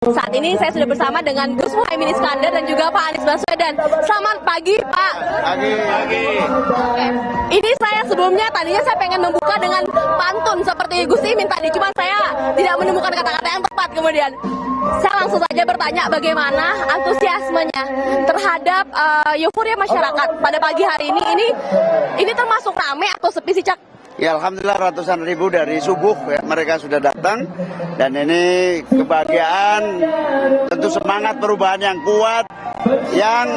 Saat ini saya sudah bersama dengan Gus Muhaimin Iskandar dan juga Pak Anies Baswedan. Selamat pagi, Pak. Pagi. Oke. Ini saya sebelumnya tadinya saya pengen membuka dengan pantun seperti Gus Imin tadi, cuma saya tidak menemukan kata-kata yang tepat. Kemudian saya langsung saja bertanya bagaimana antusiasmenya terhadap euforia masyarakat pada pagi hari ini. Ini termasuk ramai atau sepi sih, Cak? Ya, alhamdulillah ratusan ribu dari subuh ya, mereka sudah datang, dan ini kebahagiaan, tentu semangat perubahan yang kuat yang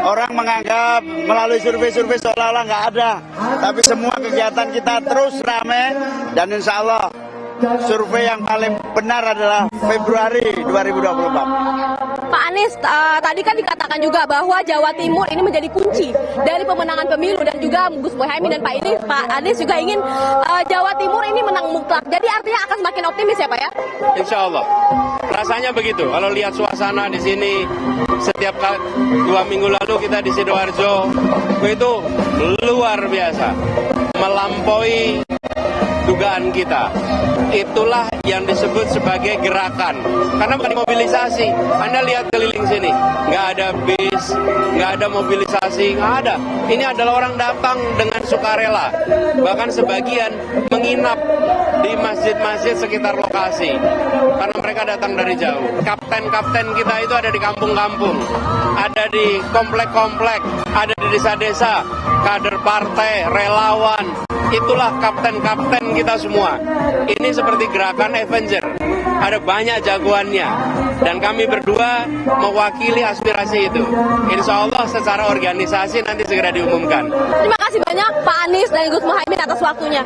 orang menganggap melalui survei-survei seolah-olah nggak ada, tapi semua kegiatan kita terus ramai, dan insya Allah survei yang paling benar adalah Februari 2024. Pak Anies, tadi kan dikatakan juga bahwa Jawa Timur ini menjadi kunci dari pemenangan pemilu, dan juga Gus Muhaimin dan Pak Anies juga ingin Jawa Timur ini menang mutlak. Jadi artinya akan semakin optimis ya Pak ya? Insya Allah. Rasanya begitu. Kalau lihat suasana di sini, setiap 2 minggu lalu kita di Sidoarjo, itu luar biasa, melampaui dugaan kita. Itulah yang disebut sebagai gerakan. Karena bukan mobilisasi. Anda lihat keliling sini, nggak ada bis, nggak ada mobilisasi, nggak ada. Ini adalah orang datang dengan sukarela. Bahkan sebagian menginap di masjid-masjid sekitar lokasi. Karena mereka datang dari jauh. Kapten-kapten kita itu ada di kampung-kampung, ada di komplek-komplek, ada di desa-desa, kader partai, relawan. Itulah kapten-kapten kita semua. Ini seperti gerakan Avenger. Ada banyak jagoannya. Dan kami berdua mewakili aspirasi itu. Insya Allah secara organisasi nanti segera diumumkan. Terima kasih banyak Pak Anies dan Gus Muhaimin atas waktunya.